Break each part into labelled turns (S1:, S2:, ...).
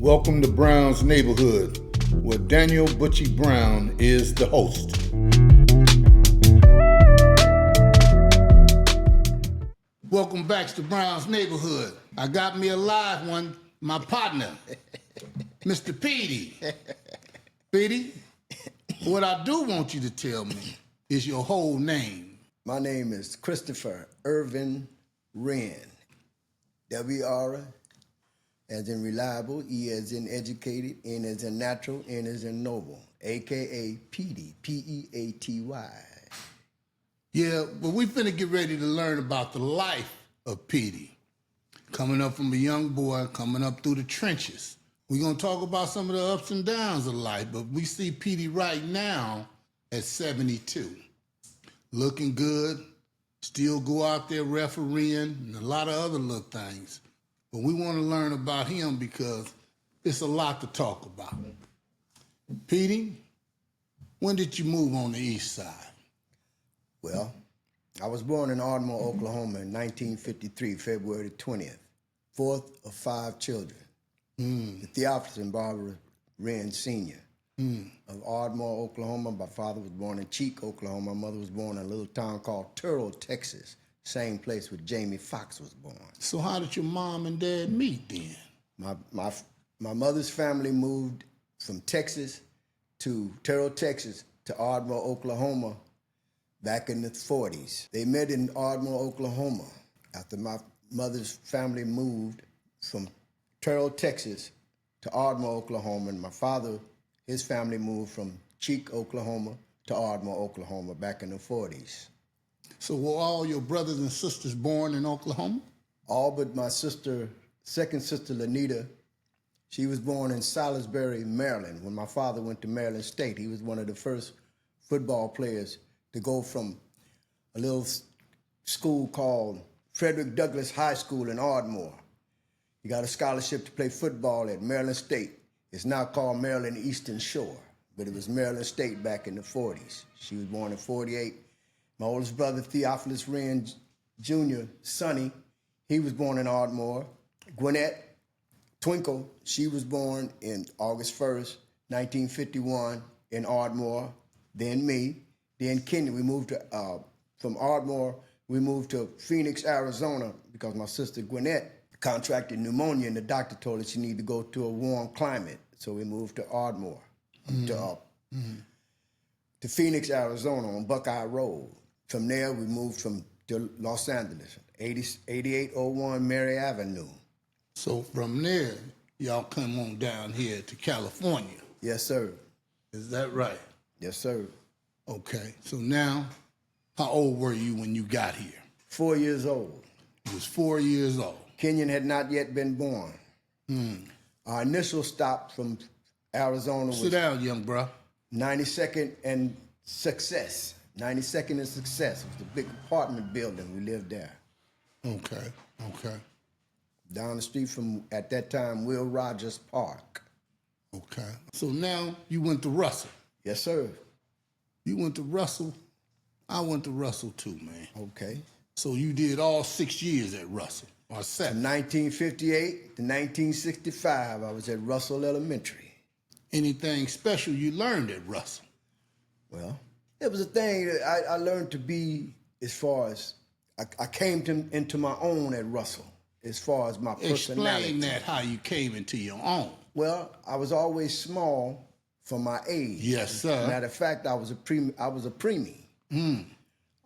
S1: Welcome to Brown's Neighborhood, where Daniel Butchie Brown is the host. Welcome back to Brown's Neighborhood. I got me a live one, my partner, Mr. Petey. Petey, what I do want you to tell me is your whole name.
S2: My name is Christopher Irvin Wrenn. W-R as in reliable, E as in educated, N as in natural, N as in noble, a.k.a. Petey, P-E-A-T-Y.
S1: Yeah, but we finna get ready to learn about the life of Petey. Coming up from a young boy, coming up through the trenches. We're gonna talk about some of the ups and downs of life, but we see Petey right now at 72. Looking good, still go out there refereeing, and a lot of other little things. But we want to learn about him because it's a lot to talk about. Petey, when did you move on the east side?
S2: Well, I was born in Ardmore, Oklahoma in 1953, February 20th, fourth of 5 children. The Theophilus and Barbara Wrenn Sr. Of Ardmore, Oklahoma. My father was born in Cheek, Oklahoma. My mother was born in a little town called Turtle, Texas, same place where Jamie Foxx was born.
S1: So how did your mom and dad meet then?
S2: My mother's family moved from Texas to Turtle, Texas to Ardmore, Oklahoma back in the 40s. They met in Ardmore, Oklahoma after my mother's family moved from Turtle, Texas to Ardmore, Oklahoma, and my father, his family moved from Cheek, Oklahoma to Ardmore, Oklahoma back in the 40s.
S1: So were all your brothers and sisters born in Oklahoma?
S2: All but my sister, second sister, Lanita. She was born in Salisbury, Maryland. When my father went to Maryland State, he was one of the first football players to go from a little school called Frederick Douglass High School in Ardmore. He got a scholarship to play football at Maryland State. It's now called Maryland Eastern Shore, but it was Maryland State back in the 40s. She was born in 48. My oldest brother, Theophilus Wrenn Jr., Sonny, he was born in Ardmore. Gwinnett Twinkle, she was born in August 1st, 1951 in Ardmore. Then me. Then Kenya. We moved to, from Ardmore, we moved to Phoenix, Arizona because my sister Gwinnett contracted pneumonia and the doctor told her she needed to go to a warm climate. So we moved to Ardmore, to Phoenix, Arizona on Buckeye Road. From there, we moved to Los Angeles, 8801 Mary Avenue.
S1: So from there, y'all come on down here to California.
S2: Yes, sir.
S1: Is that right?
S2: Yes, sir.
S1: Okay. So now, how old were you when you got here?
S2: 4 years old.
S1: You was 4 years old.
S2: Kenyon had not yet been born. Our initial stop from Arizona was
S1: Sit down, young bro.
S2: 92nd and Success. 92nd and Success. It was the big apartment building. We lived there.
S1: Okay.
S2: Down the street from, at that time, Will Rogers Park.
S1: Okay. So now you went to Russell.
S2: Yes, sir.
S1: You went to Russell. I went to Russell too, man.
S2: Okay.
S1: So you did all 6 years at Russell, or
S2: From
S1: 7.
S2: 1958 to 1965, I was at Russell Elementary.
S1: Anything special you learned at Russell?
S2: Well, it was a thing that I learned to be as far as, I came into my own at Russell, as far as my personality.
S1: Explain that, how you came into your own.
S2: Well, I was always small for my age.
S1: Yes, sir.
S2: Matter of fact, I was a preemie.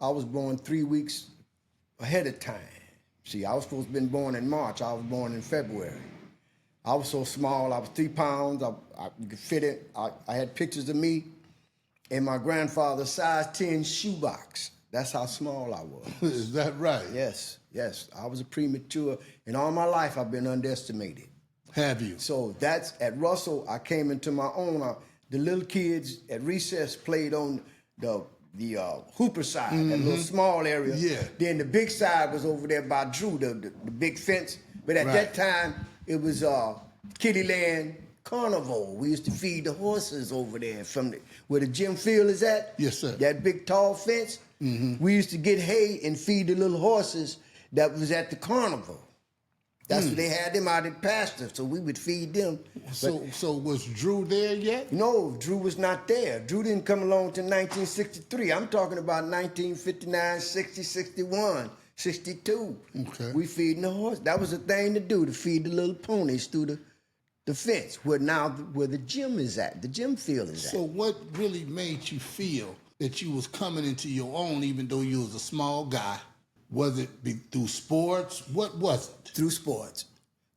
S2: I was born 3 weeks ahead of time. See, I was supposed to have been born in March. I was born in February. I was so small. I was 3 pounds. You could fit it. I had pictures of me in my grandfather's size 10 shoebox. That's how small I was.
S1: Is that right?
S2: Yes. I was a premature. And all my life, I've been underestimated.
S1: Have you?
S2: So that's, at Russell, I came into my own. The little kids at recess played on the Hooper side, that little small area.
S1: Yeah.
S2: Then the big side was over there by Drew, the big fence. But at that time, it was Kittyland Carnival. We used to feed the horses over there from where the gym field is at.
S1: Yes, sir.
S2: That big tall fence. We used to get hay and feed the little horses that was at the carnival. That's what they had them out in pasture, so we would feed them.
S1: So was Drew there yet?
S2: No, Drew was not there. Drew didn't come along till 1963. I'm talking about 1959, 60, 61, 62.
S1: Okay.
S2: We feeding the horse. That was the thing to do, to feed the little ponies through the fence, where the gym is at, the gym field is at.
S1: So what really made you feel that you was coming into your own even though you was a small guy? Was it through sports? What was it?
S2: Through sports.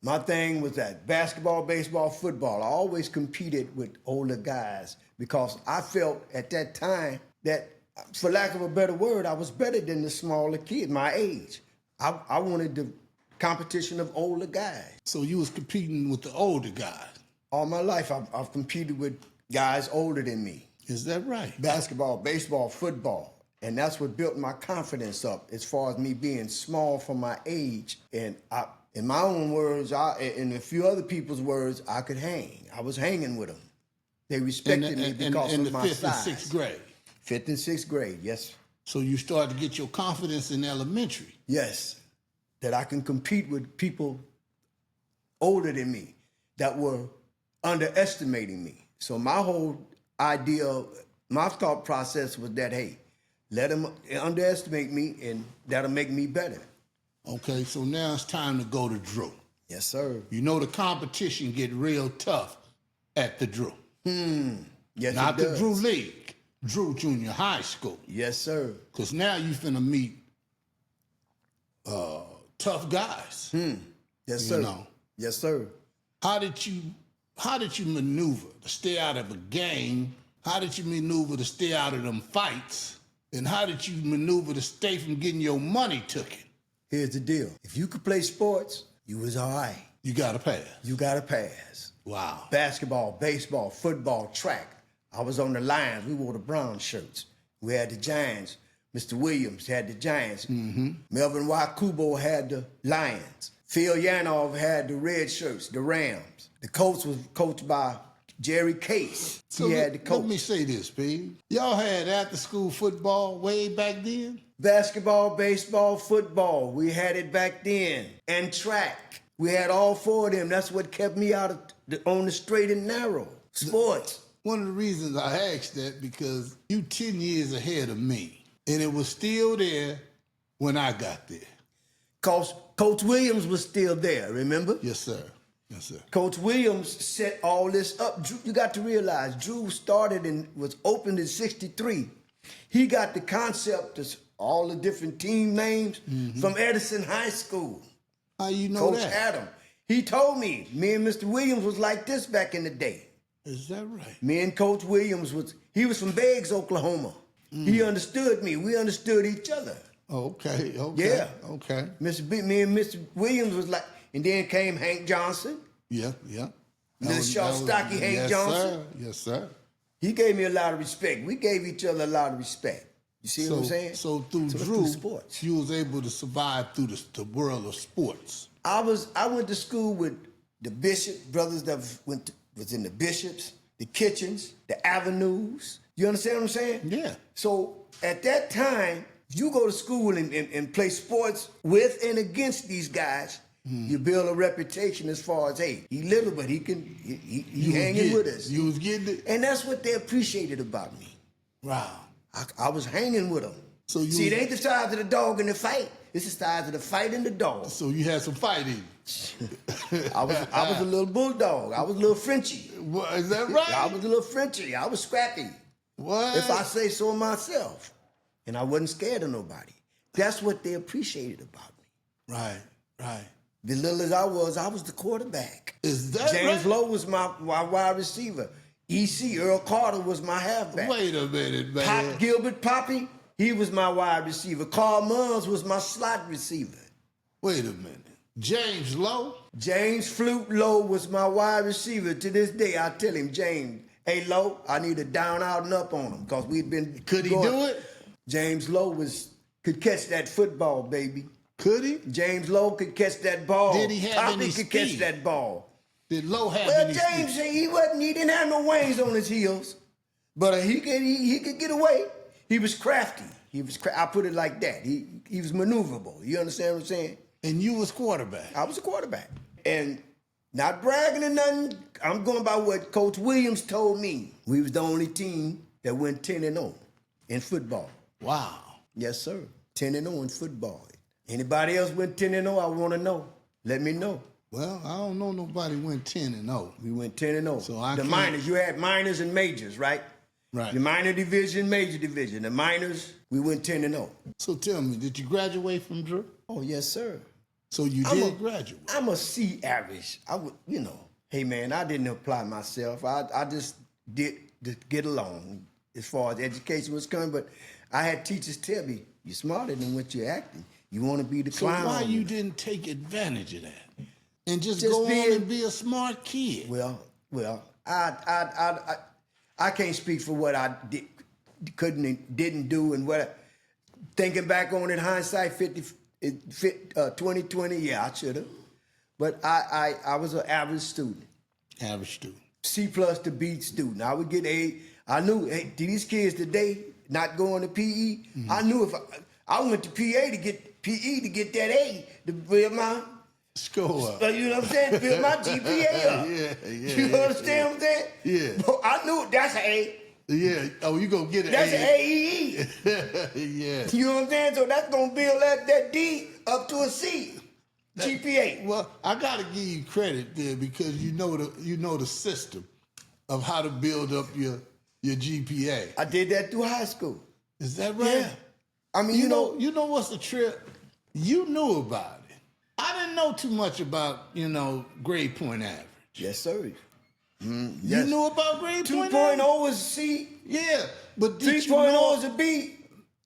S2: My thing was that basketball, baseball, football. I always competed with older guys because I felt at that time that, for lack of a better word, I was better than the smaller kid my age. I wanted the competition of older guys.
S1: So you was competing with the older guys.
S2: All my life, I've competed with guys older than me.
S1: Is that right?
S2: Basketball, baseball, football. And that's what built my confidence up as far as me being small for my age. And in my own words, in a few other people's words, I could hang. I was hanging with them. They respected me because of my size.
S1: In the 5th and 6th grade?
S2: 5th and 6th grade, yes.
S1: So you started to get your confidence in elementary?
S2: Yes, that I can compete with people older than me that were underestimating me. So my whole idea, my thought process was that, hey, let them underestimate me, and that'll make me better.
S1: Okay, so now it's time to go to Drew.
S2: Yes, sir.
S1: You know the competition get real tough at the Drew.
S2: Yes,
S1: Not
S2: it
S1: the
S2: does.
S1: Drew League, Drew Junior High School.
S2: Yes, sir.
S1: Because now you finna meet tough guys.
S2: Yes,
S1: You
S2: sir.
S1: know.
S2: Yes, sir.
S1: How did you maneuver to stay out of a game? How did you maneuver to stay out of them fights? And how did you maneuver to stay from getting your money taken?
S2: Here's the deal. If you could play sports, you was all right.
S1: You got to pass.
S2: You got to pass.
S1: Wow.
S2: Basketball, baseball, football, track. I was on the Lions. We wore the brown shirts. We had the Giants. Mr. Williams had the Giants. Melvin Y. Kubo had the Lions. Phil Yanov had the red shirts, the Rams. The coach was coached by Jerry Case.
S1: So
S2: He had the coach.
S1: let me say this, P. Y'all had after-school football way back then?
S2: Basketball, baseball, football. We had it back then. And track. We had all four of them. That's what kept me on the straight and narrow. Sports.
S1: One of the reasons I asked that because you 10 years ahead of me. And it was still there when I got there.
S2: Coach Williams was still there, remember?
S1: Yes, sir. Yes, sir.
S2: Coach Williams set all this up. Drew, you got to realize, Drew started and was opened in 63. He got the concept of all the different team names from Edison High School.
S1: How you know
S2: Coach
S1: that?
S2: Adam. He told me and Mr. Williams was like this back in the day.
S1: Is that right?
S2: Me and Coach Williams he was from Beggs, Oklahoma. He understood me. We understood each other.
S1: Okay.
S2: Yeah.
S1: Okay.
S2: Me and Mr. Williams was like, and then came Hank Johnson.
S1: Yeah.
S2: Little short, stocky Hank Johnson.
S1: Yes, sir.
S2: He gave me a lot of respect. We gave each other a lot of respect. You see what I'm saying?
S1: So through
S2: it's
S1: Drew,
S2: sports.
S1: you was able to survive through the world of sports.
S2: I went to school with the Bishop brothers that was in the Bishops, the Kitchens, the Avenues. You understand what I'm saying?
S1: Yeah.
S2: So at that time, you go to school and play sports with and against these guys. You build a reputation as far as, hey, he little, but he hanging with us.
S1: You was getting it?
S2: And that's what they appreciated about me.
S1: Wow.
S2: I was hanging with them.
S1: So you
S2: See, it ain't the size of the dog in the fight. It's the size of the fight and the dog.
S1: So you had some fighting.
S2: I was a little bulldog. I was a little Frenchie.
S1: What, is that right?
S2: I was a little Frenchie. I was scrappy.
S1: What?
S2: If I say so myself. And I wasn't scared of nobody. That's what they appreciated about me.
S1: Right.
S2: The little as I was the quarterback.
S1: Is that
S2: James
S1: right?
S2: Lowe was my wide receiver. E.C. Earl Carter was my halfback.
S1: Wait a minute, man.
S2: Pop Gilbert Poppy, he was my wide receiver. Carl Munns was my slot receiver.
S1: Wait a minute. James Lowe?
S2: James Flute Lowe was my wide receiver. To this day, I tell him, James, hey, Lowe, I need a down, out, and up on him because we'd been
S1: Could he do it?
S2: James Lowe could catch that football, baby.
S1: Could he?
S2: James Lowe could catch that ball.
S1: Did he have
S2: Poppy
S1: any
S2: could
S1: speed?
S2: catch that ball.
S1: Did Lowe have
S2: Well,
S1: any
S2: James,
S1: speed?
S2: he didn't have no wings on his heels, but he could get away. He was crafty. I put it like that. He was maneuverable. You understand what I'm saying?
S1: And you was quarterback.
S2: I was a quarterback. And not bragging or nothing, I'm going by what Coach Williams told me. We was the only team that went 10-0 in football.
S1: Wow.
S2: Yes, sir. 10-0 in football. Anybody else went 10-0, I want to know. Let me know.
S1: Well, I don't know nobody went 10-0.
S2: We went 10-0.
S1: So I
S2: the
S1: can't-
S2: minors, you had minors and majors, right?
S1: Right.
S2: The minor division, major division. The minors, we went 10-0.
S1: So tell me, did you graduate from Drew?
S2: Oh, yes, sir.
S1: So you did graduate.
S2: I'm a C average. I would, hey man, I didn't apply myself. I just did to get along as far as education was concerned. But I had teachers tell me, you're smarter than what you're acting. You want to be the
S1: So
S2: clown.
S1: why you didn't take advantage of that and just go on and be a smart kid?
S2: Well, I can't speak for what I didn't do and what. Thinking back on it, hindsight 2020, yeah, I should have. But I was an average student.
S1: Average student.
S2: C+ to B student. I would get A. I knew, hey, these kids today not going to PE. I knew if I went to PE to get that A to build my
S1: score up.
S2: You know what I'm saying? Build my GPA up.
S1: Yeah.
S2: You understand what I'm saying?
S1: Yeah.
S2: But I knew that's an A.
S1: Yeah. Oh, you gonna get an
S2: That's
S1: A.
S2: an AEE.
S1: Yeah.
S2: You know what I'm saying? So that's gonna build that D up to a C. GPA.
S1: Well, I gotta give you credit there because you know the system of how to build up your GPA.
S2: I did that through high school.
S1: Is that right?
S2: Yeah. I mean,
S1: You know what's the trip? You knew about it. I didn't know too much about, grade point average.
S2: Yes, sir.
S1: You knew about grade point
S2: 2.0
S1: average?
S2: was a C.
S1: Yeah, but did
S2: 3.0 is a B.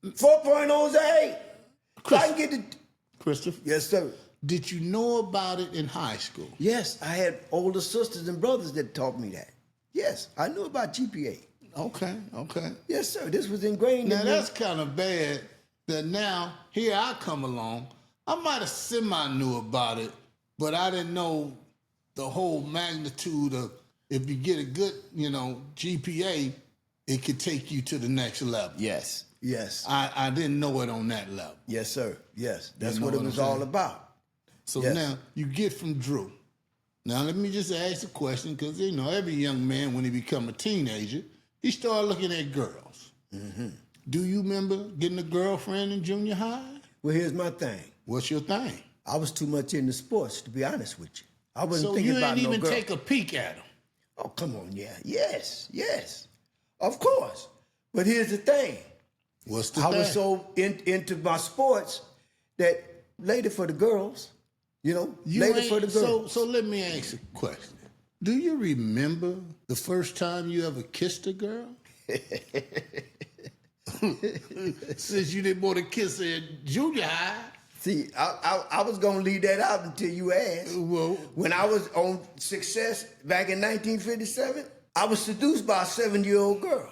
S2: 4.0 is a A. So I can get the.
S1: Christopher,
S2: Yes, sir.
S1: did you know about it in high school?
S2: Yes, I had older sisters and brothers that taught me that. Yes, I knew about GPA.
S1: Okay.
S2: Yes, sir. This was ingrained
S1: Now
S2: in me.
S1: that's kind of bad that now here I come along. I might have semi-knew about it, but I didn't know the whole magnitude of if you get a good, GPA, it could take you to the next level.
S2: Yes.
S1: I didn't know it on that level.
S2: Yes, sir. Yes. That's
S1: You know
S2: what it
S1: what
S2: was
S1: I'm
S2: all
S1: saying?
S2: about.
S1: So
S2: Yes.
S1: now you get from Drew. Now let me just ask a question, because every young man when he become a teenager, he start looking at girls. Mm-hmm. Do you remember getting a girlfriend in junior high?
S2: Well, here's my thing.
S1: What's your thing?
S2: I was too much into sports, to be honest with you. I wasn't
S1: So
S2: thinking
S1: you
S2: about
S1: didn't
S2: no
S1: even
S2: girl.
S1: take a peek at them.
S2: Oh, come on, yeah. Yes. Of course. But here's the thing.
S1: What's the
S2: I
S1: thing?
S2: was so into my sports that later for the girls, later for the girls.
S1: So let me ask a question. Do you remember the first time you ever kissed a girl? Since you didn't want to kiss her in junior high.
S2: See, I was going to leave that out until you asked.
S1: Well,
S2: When I was on Success back in 1957, I was seduced by a 7-year-old girl.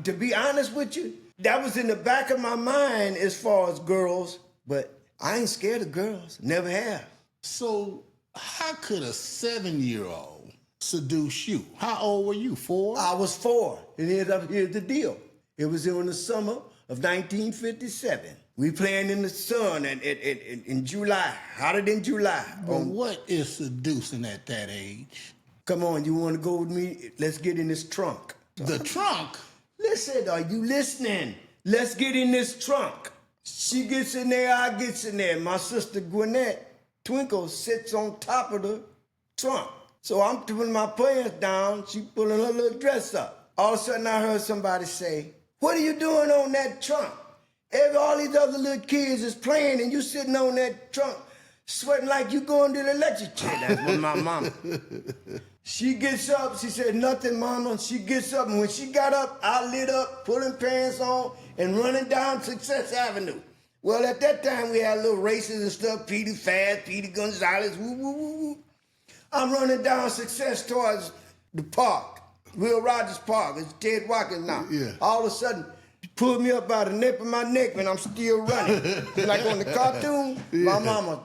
S2: To be honest with you, that was in the back of my mind as far as girls, but I ain't scared of girls. Never have.
S1: so how could a 7-year-old seduce you? How old were you? 4?
S2: I was 4, and here's the deal. It was in the summer of 1957. We playing in the sun in July, hotter than July.
S1: But what is seducing at that age?
S2: Come on, you want to go with me? Let's get in this trunk.
S1: The trunk?
S2: Listen, are you listening? Let's get in this trunk. She gets in there, I gets in there. My sister Gwinnett, Twinkle, sits on top of the trunk. So I'm putting my pants down, she pulling her little dress up. All of a sudden I heard somebody say, "What are you doing on that trunk? All these other little kids is playing and you sitting on that trunk sweating like you going to the electric chair." That's what my mama. She gets up, she said, "Nothing, mama." She gets up, and when she got up, I lit up, pulling pants on, and running down Success Avenue. Well, at that time, we had little races and stuff, Petey Fast, Petey Gonzalez, woo, woo, woo, woo. I'm running down Success towards the park, Will Rogers Park. It's Ted Watkins now.
S1: Yeah.
S2: All of a sudden, pulled me up by the nape of my neck, and I'm still running. Like on the cartoon, my mama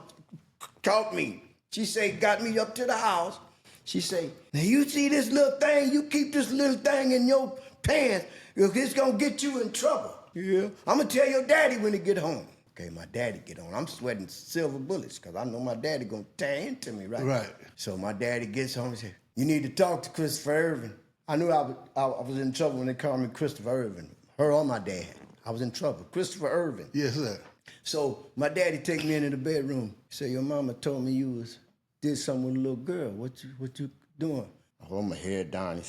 S2: caught me. She say, got me up to the house. She say, "Now you see this little thing, you keep this little thing in your pants, it's gonna get you in trouble. Yeah. I'm gonna tell your daddy when he get home." Okay, my daddy get on. I'm sweating silver bullets because I know my daddy gonna tear into me, right?
S1: Right.
S2: So my daddy gets home and says, "You need to talk to Christopher Irvin." I knew I was in trouble when they called me Christopher Irvin. Her or my dad. I was in trouble. Christopher Irvin.
S1: Yes, sir.
S2: So my daddy take me into the bedroom. He said, "Your mama told me you did something with a little girl. What you doing?" I hold my head down.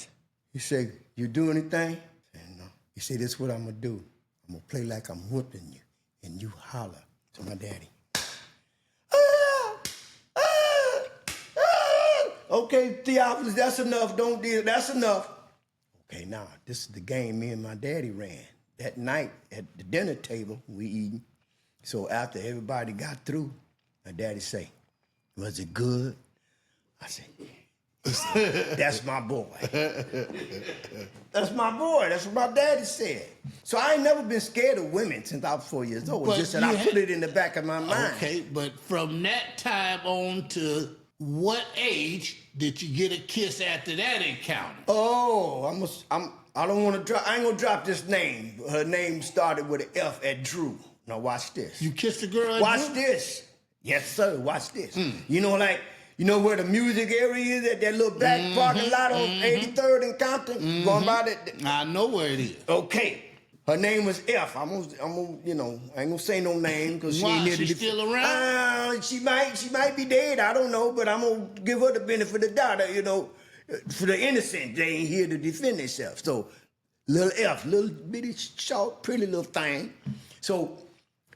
S2: He said, "You do anything?" I said, "No." He said, "This is what I'm gonna do. I'm gonna play like I'm whooping you, and you holler." So my daddy. Okay, Theophilus, that's enough. Don't deal. That's enough. Okay, now this is the game me and my daddy ran. That night at the dinner table, we eating. So after everybody got through, my daddy say, "Was it good?" I said, he said, "That's my boy." That's my boy. That's what my daddy said. So I ain't never been scared of women since I was 4 years old.
S1: But
S2: Just that I put it in the back of my mind.
S1: Okay, but from that time on to what age did you get a kiss after that encounter?
S2: Oh, I don't want to drop. I ain't gonna drop this name. Her name started with an F at Drew. Now watch this.
S1: You kissed a girl at
S2: Watch
S1: Drew?
S2: this. Yes, sir. Watch this. You know, where the music area is at that little back parking lot on 83rd and Compton, going by that.
S1: I know where it is.
S2: Okay. Her name was F. I'm gonna, I ain't gonna say no name because she
S1: Why?
S2: ain't near
S1: She
S2: the
S1: still around?
S2: She might be dead. I don't know, but I'm gonna give her the benefit of the doubt. For the innocent, they ain't here to defend themselves. So, little F, little bitty, short, pretty little thing. So,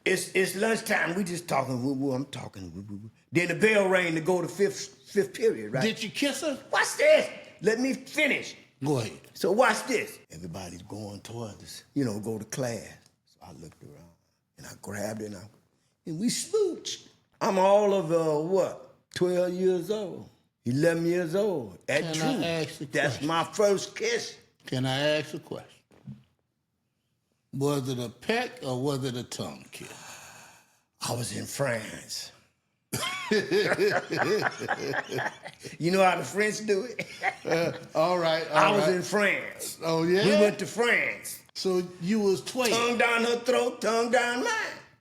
S2: it's lunchtime. We just talking. Woo-woo, I'm talking. Woo-woo. Then the bell rang to go to fifth period, right?
S1: Did you kiss her?
S2: Watch this. Let me finish.
S1: Go ahead.
S2: So watch this. Everybody's going towards us, go to class. So I looked around and I grabbed it and we smooched. I'm all of 12 years old, 11 years old. At
S1: Can I
S2: Drew.
S1: ask a
S2: That's
S1: question?
S2: my first kiss.
S1: Can I ask a question? Was it a peck or was it a tongue kiss?
S2: I was in France. You know how the French do it?
S1: All right.
S2: I was in France.
S1: Oh, yeah?
S2: We went to France.
S1: So you was 12.
S2: Tongue down her throat, tongue down mine.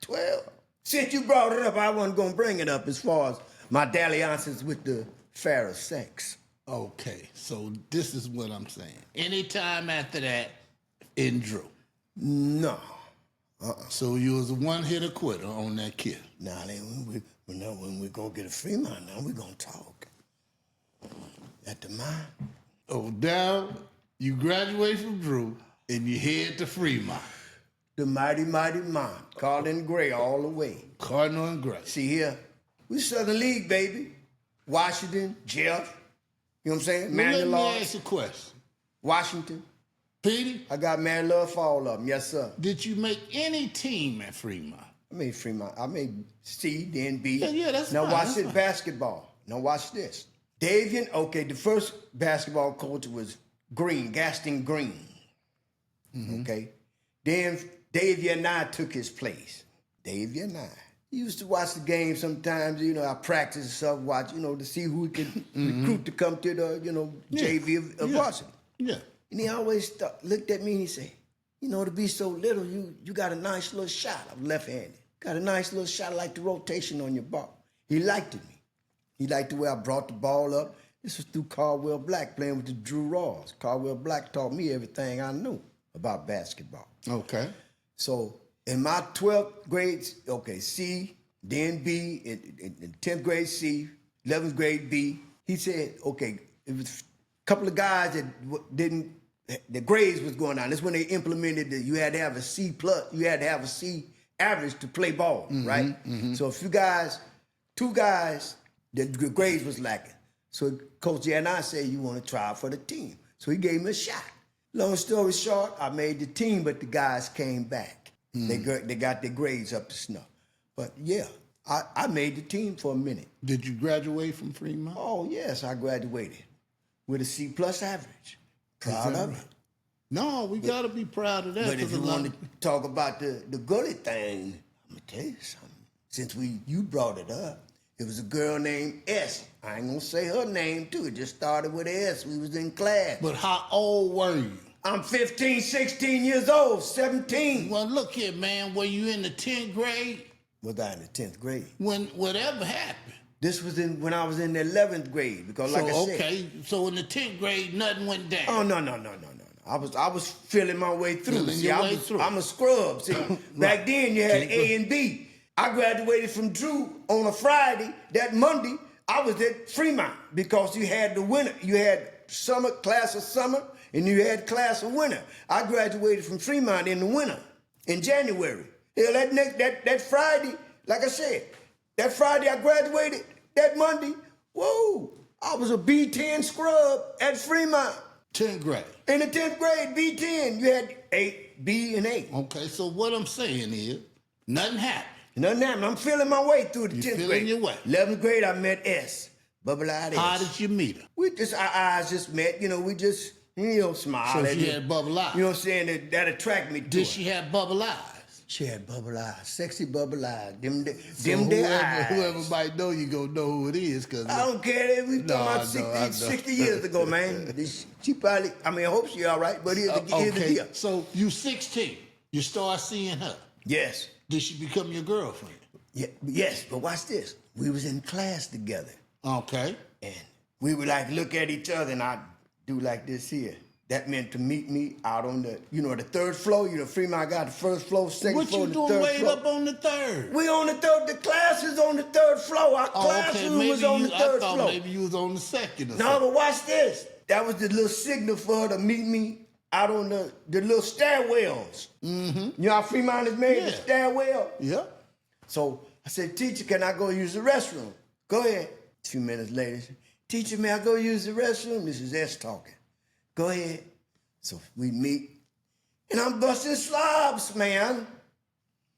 S2: 12. Since you brought it up, I wasn't going to bring it up as far as my dalliances with the fair sex.
S1: Okay, so this is what I'm saying. Anytime after that, in Drew.
S2: No.
S1: So you was a one-hitter quitter on that kiss.
S2: Now, when we're going to get a Fremont, now we're going to talk. At the mine.
S1: Oh, now you graduate from Drew and you head to Fremont.
S2: The mighty, mighty mine. Cardinal Gray all the way.
S1: Cardinal and Gray.
S2: See here, we Southern League, baby. Washington, Jeff. You know what I'm saying?
S1: Well,
S2: Manuel
S1: let
S2: Laws.
S1: me ask you a question.
S2: Washington.
S1: Petey,
S2: I got man love for all of them. Yes, sir.
S1: did you make any team at Fremont?
S2: I made Fremont. I made C, then B.
S1: Yeah, that's
S2: now
S1: fine,
S2: watch
S1: that's
S2: this
S1: fine.
S2: basketball. Now watch this. Davian, okay, the first basketball coach was Green, Gaston Green. Okay. Then Davian and I took his place. Davian and I. Used to watch the game sometimes, I practice and stuff, watch, to see who we could recruit to come to the, JV of varsity.
S1: Yeah.
S2: And he always looked at me and he said, to be so little, you got a nice little shot. I'm left-handed. Got a nice little shot like the rotation on your ball. He liked me. He liked the way I brought the ball up. This was through Caldwell Black playing with the Drew Raws. Caldwell Black taught me everything I knew about basketball.
S1: Okay.
S2: So in my 12th grade, okay, C, then B, in 10th grade C, 11th grade B, he said, okay, it was a couple of guys that the grades was going on. That's when they implemented that you had to have a C plus, you had to have a C average to play ball, right? So a few guys, two guys, the grades was lacking. So Coach and I said, you want to try out for the team. So he gave me a shot. Long story short, I made the team, but the guys came back. They got their grades up to snuff. But yeah, I made the team for a minute.
S1: Did you graduate from Fremont?
S2: Oh, yes, I graduated with a C plus average. Proud of it.
S1: No, we got to be proud of that.
S2: But if you want to talk about the gully thing, I'm going to tell you something. Since you brought it up, it was a girl named S. I ain't going to say her name, too. It just started with S. We was in class.
S1: But how old were you?
S2: I'm 15, 16 years old, 17.
S1: Well, look here, man. Were you in the 10th grade?
S2: Was I in the 10th grade?
S1: When whatever happened.
S2: This was when I was in the 11th grade, because like I said.
S1: Okay, so in the 10th grade, nothing went down.
S2: Oh, no. I was feeling my way through.
S1: Through.
S2: I'm a scrub. See, back then you had A and B. I graduated from Drew on a Friday. That Monday, I was at Fremont because you had the winter. You had summer, class of summer, and you had class of winter. I graduated from Fremont in the winter, in January. Hell, that Friday, like I said, that Friday I graduated, that Monday, whoa, I was a B10 scrub at Fremont.
S1: 10th grade.
S2: In the 10th grade, B10, you had A, B, and A.
S1: Okay, so what I'm saying is, nothing happened.
S2: Nothing happened. I'm feeling my way through the 10th grade.
S1: Feeling your way.
S2: 11th grade, I met S. Bubble-eyed S.
S1: How did you meet her?
S2: Our eyes just met, we just, smiled.
S1: So she had bubble eyes.
S2: You know what I'm saying? That attracted me to her.
S1: Did she have bubble eyes?
S2: She had bubble eyes, sexy bubble eyes. Them
S1: eyes.
S2: eyes.
S1: Whoever might know you gonna know who it is, cause
S2: I don't care. We talking about 60 years ago, man. She probably. I hope she all right. But here's the deal.
S1: So you 16. You start seeing her.
S2: Yes.
S1: Did she become your girlfriend?
S2: Yeah. Yes. But watch this. We was in class together.
S1: Okay.
S2: And we would look at each other, and I'd do like this here. That meant to meet me out on the, the third floor. Fremont got the first floor, second floor, the third floor.
S1: What you doing way up on the third?
S2: We on the third. The class is on the third floor. Our classroom was on the third floor.
S1: I thought maybe you was on the second or something.
S2: No, but watch this. That was the little signal for her to meet me out on the little stairwells. Mm-hmm. You know how Fremont is made, the stairwell?
S1: Yeah.
S2: So I said, teacher, can I go use the restroom? Go ahead. A few minutes later, teacher, may I go use the restroom? This is S talking. Go ahead. So we meet, and I'm busting slobs, man.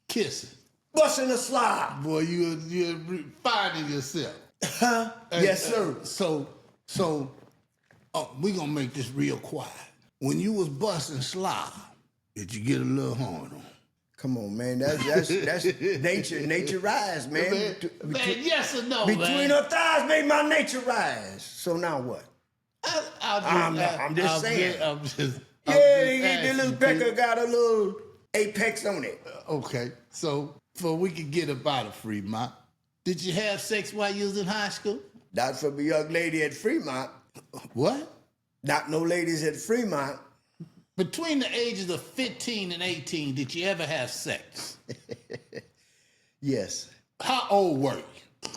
S1: Kissing.
S2: Busting a slob.
S1: Boy, you're finding yourself.
S2: Huh? Yes, sir.
S1: So, we gonna make this real quiet. When you was busting slob, did you get a little horn on?
S2: Come on, man. That's nature. Nature rise, man.
S1: Man, yes or no,
S2: Between her thighs made my nature rise. So now what? I'm just saying. The little pecker got a little apex on it.
S1: Okay, so we could get up out of Fremont. Did you have sex while you was in high school?
S2: Not from a young lady at Fremont.
S1: What?
S2: Not no ladies at Fremont.
S1: Between the ages of 15 and 18, did you ever have sex?
S2: Yes.
S1: How old were you?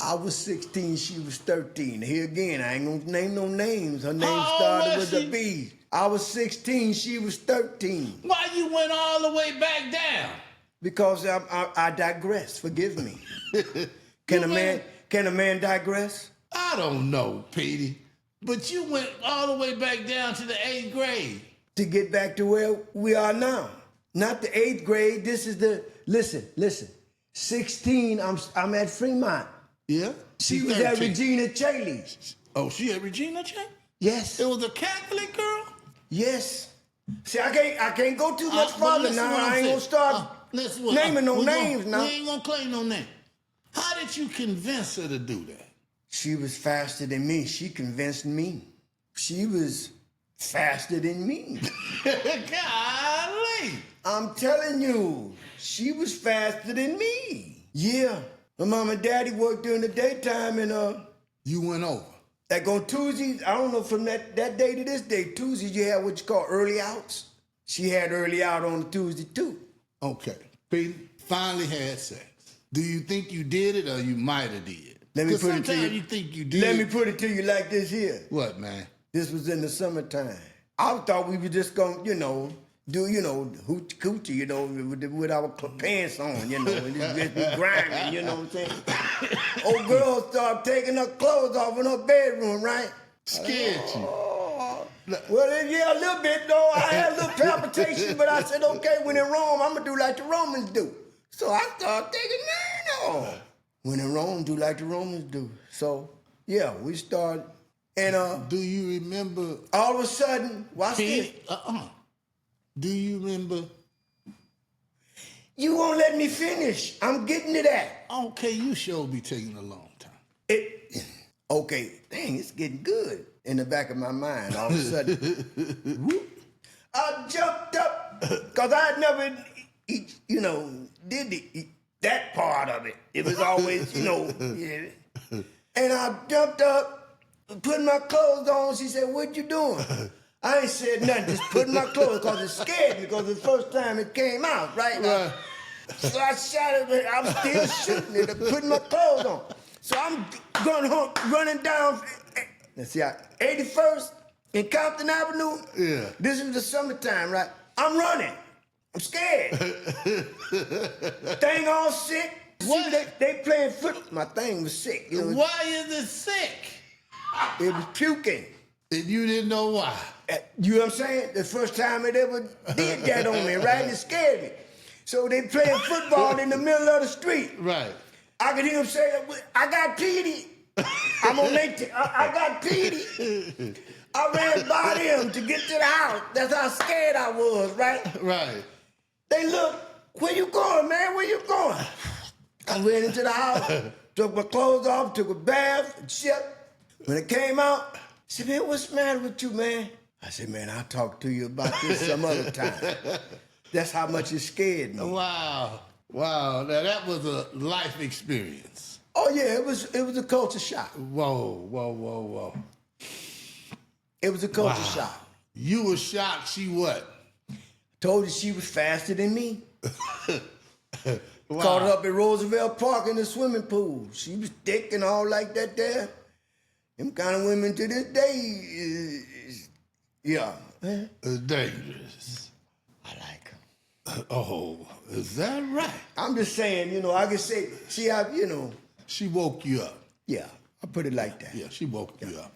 S2: I was 16, she was 13. Here again, I ain't gonna name no names. Her name started with a B. I was 16, she was 13.
S1: Why you went all the way back down?
S2: Because I digress. Forgive me. Can a man digress?
S1: I don't know, Petey. But you went all the way back down to the 8th grade.
S2: To get back to where we are now. Not the 8th grade. This is the listen. 16, I'm at Fremont.
S1: Yeah?
S2: She was 13. At Regina Chaley's.
S1: Oh, she at Regina Chaley?
S2: Yes.
S1: It was a Catholic girl?
S2: Yes. See, I can't go too much farther now. I ain't gonna start naming no names now.
S1: We ain't gonna claim no name. How did you convince her to do that?
S2: She was faster than me. She convinced me. She was faster than me.
S1: Golly.
S2: I'm telling you, she was faster than me. Yeah. My mom and daddy worked during the daytime, and
S1: you went over.
S2: Like on Tuesdays, I don't know, from that day to this day, Tuesdays you had what you call early outs. She had early out on a Tuesday too.
S1: Okay. Peter, finally had sex. Do you think you did it or you might have did?
S2: Let me put it to you.
S1: You think you did.
S2: Let me put it to you like this here.
S1: What, man?
S2: This was in the summertime. I thought we were just gonna, do, hoochie coochie, with our pants on, and just be grinding, you know what I'm saying? Old girl started taking her clothes off in her bedroom, right?
S1: Scared you.
S2: Well, yeah, a little bit, though. I had a little palpitation, but I said, okay, when in Rome, I'm gonna do like the Romans do. So I started taking mine off. When in Rome, do like the Romans do. So, yeah, we started, and
S1: do you remember?
S2: All of a sudden, watch this.
S1: Do you remember?
S2: You won't let me finish. I'm getting to that.
S1: Okay, you sure be taking a long time.
S2: Okay, dang, it's getting good in the back of my mind. All of a sudden, whoop, I jumped up because I had never, did that part of it. It was always, yeah. And I jumped up, putting my clothes on. She said, "What you doing?" I ain't said nothing, just putting my clothes because it scared me because the first time it came out, right?
S1: Right.
S2: So I shot it, I'm still shooting it, putting my clothes on. So I'm going home, running down, let's see, 81st in Compton Avenue.
S1: Yeah.
S2: This is the summertime, right? I'm running. I'm scared. Thing all sick.
S1: What?
S2: See, they playing foot. My thing was sick.
S1: Why is it sick?
S2: It was puking.
S1: And you didn't know why.
S2: You know what I'm saying? The first time it ever did that on me, right? It scared me. So they playing football in the middle of the street.
S1: Right.
S2: I could hear him say, "I got Petey." I'm on I got Petey. I ran by them to get to the house. That's how scared I was, right?
S1: Right.
S2: They look, "Where you going, man? Where you going?" I ran into the house, took my clothes off, took a bath, and shit. When it came out, I said, "Man, what's the matter with you, man?" I said, "Man, I'll talk to you about this some other time." That's how much it scared me.
S1: Wow. Wow. Now that was a life experience.
S2: Oh yeah, it was a culture shock.
S1: Whoa, whoa, whoa, whoa.
S2: It was a culture
S1: Wow.
S2: shock.
S1: You were shocked. She what?
S2: Told her she was faster than me.
S1: Wow.
S2: Caught her up at Roosevelt Park in the swimming pool. She was thick and all like that there. Them kind of women to this day, yeah.
S1: It's dangerous.
S2: I like her.
S1: Oh, is that right?
S2: I'm just saying, I can say, see how,
S1: She woke you up.
S2: yeah, I put it like that.
S1: Yeah, she woke you up.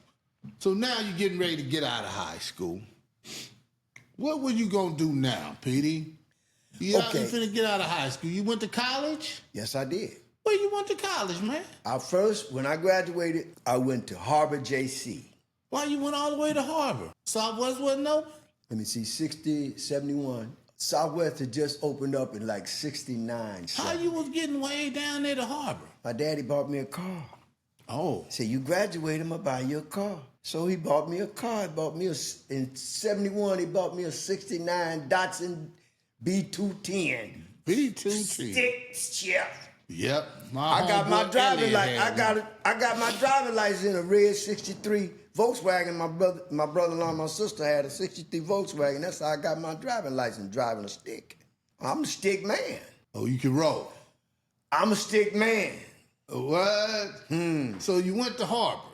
S1: So now you're getting ready to get out of high school. What were you gonna do now, Petey? You finna get out of high school. You went to college?
S2: Yes, I did.
S1: Where you went to college, man?
S2: When I graduated, I went to Harvard JC.
S1: Why you went all the way to Harvard? Southwest wasn't open?
S2: Let me see, 60, 71. Southwest had just opened up in like 69.
S1: How you was getting way down there to Harvard?
S2: My daddy bought me a car.
S1: Oh.
S2: Said, "You graduate, I'm gonna buy you a car." So he bought me a car. In 71, he bought me a 69 Datsun B210.
S1: B2T.
S2: Stick shift.
S1: Yep.
S2: I got my driving license. I got my driving license in a red 63 Volkswagen. My brother-in-law and my sister had a 63 Volkswagen. That's how I got my driving license, driving a stick. I'm a stick man.
S1: Oh, you can roll.
S2: I'm a stick man.
S1: What? So you went to Harvard.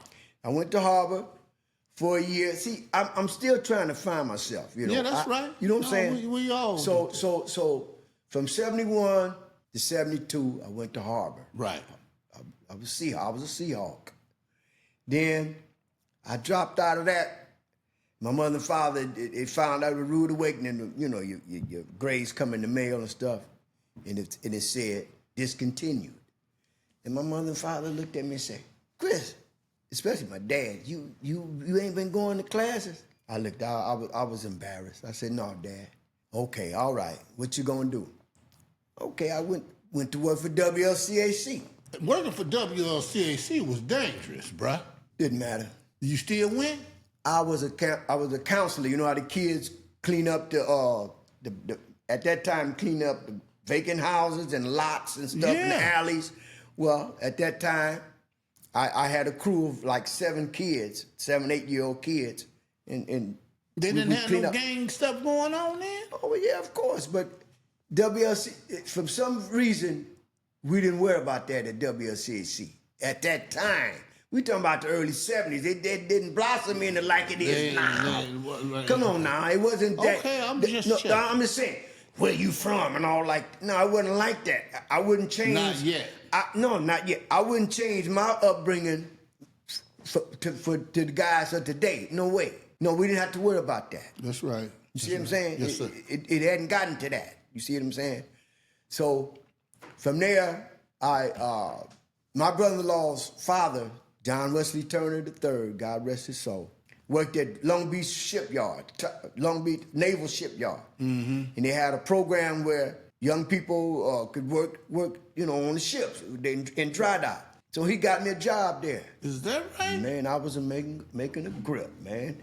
S2: I went to Harvard for a year. See, I'm still trying to find myself.
S1: Yeah, that's right.
S2: You know what I'm saying?
S1: We all
S2: So from 71 to 72, I went to Harvard.
S1: Right.
S2: I was a Seahawk. Then I dropped out of that. My mother and father, they found out a rude awakening. Your grades come in the mail and stuff, and it said discontinued. And my mother and father looked at me and said, "Chris," especially my dad, you ain't been going to classes?" I looked out, I was embarrassed. I said, "No, Dad." "Okay, all right. What you gonna do?" Okay, I went to work for WLCAC.
S1: Working for WLCAC was dangerous, bruh.
S2: Didn't matter.
S1: You still went?
S2: I was a counselor. You know how the kids clean up at that time clean up the vacant houses and lots and stuff in the alleys. Well, at that time, I had a crew of like 7 kids, 7, 8-year-old kids, and
S1: they didn't have no gang stuff going on then?
S2: Oh yeah, of course. But WLC, for some reason, we didn't worry about that at WLCAC at that time. We talking about the early 70s. It didn't blossom into like it is now. Come on now, it wasn't that.
S1: Okay, I'm just checking.
S2: No, I'm just saying, where you from and all like. No, I wasn't like that. I wouldn't change.
S1: Not yet.
S2: No, not yet. I wouldn't change my upbringing to the guys of today. No way. No, we didn't have to worry about that.
S1: That's right.
S2: You see what I'm saying?
S1: Yes, sir.
S2: It hadn't gotten to that. You see what I'm saying? So from there, my brother-in-law's father, John Wesley Turner III, God rest his soul, worked at Long Beach Shipyard, Long Beach Naval Shipyard. Mm-hmm. And they had a program where young people could work, on the ships in dry dock. So he got me a job there.
S1: Is that right?
S2: Man, I was making a grip, man.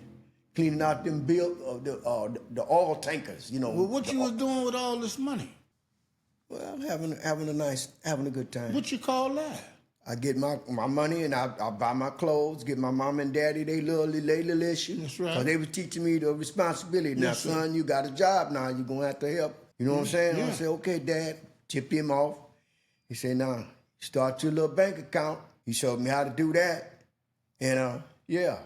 S2: Cleaning out them the oil tankers,
S1: Well, what you was doing with all this money?
S2: Well, having a good time.
S1: What you call that?
S2: I get my money and I buy my clothes, get my mom and daddy they little issue.
S1: That's right.
S2: Cause they was teaching me the responsibility. Now,
S1: Yes, sir.
S2: son, you got a job now. You're gonna have to help. You know what I'm saying?
S1: Yeah.
S2: I said, okay, Dad. Tip him off. He said, nah, start your little bank account. He showed me how to do that. And yeah.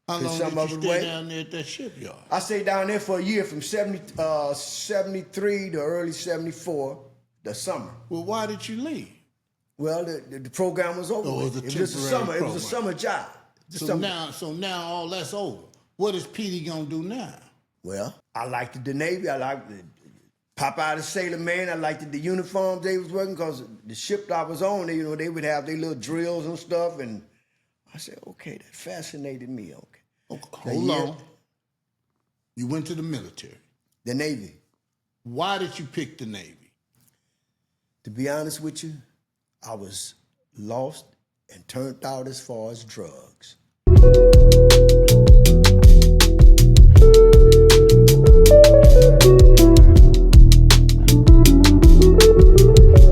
S1: How long
S2: some
S1: did
S2: of
S1: you
S2: it
S1: stay
S2: wait.
S1: down there at that shipyard?
S2: I stayed down there for a year from 73 to early 74, the summer.
S1: Well, why did you leave?
S2: Well, the program was over.
S1: Oh, it was
S2: with.
S1: a
S2: It was a
S1: temporary
S2: summer. It was a
S1: program.
S2: summer job.
S1: So now all that's over. What is Petey gonna do now?
S2: Well, I liked the Navy. I liked the pop out of Sailor Man. I liked the uniforms they was wearing because the ship I was on, they would have their little drills and stuff. And I said, okay, that fascinated me. Okay.
S1: Hold on. You went to the military.
S2: The Navy.
S1: Why did you pick the Navy?
S2: To be honest with you, I was lost and turned out as far as drugs.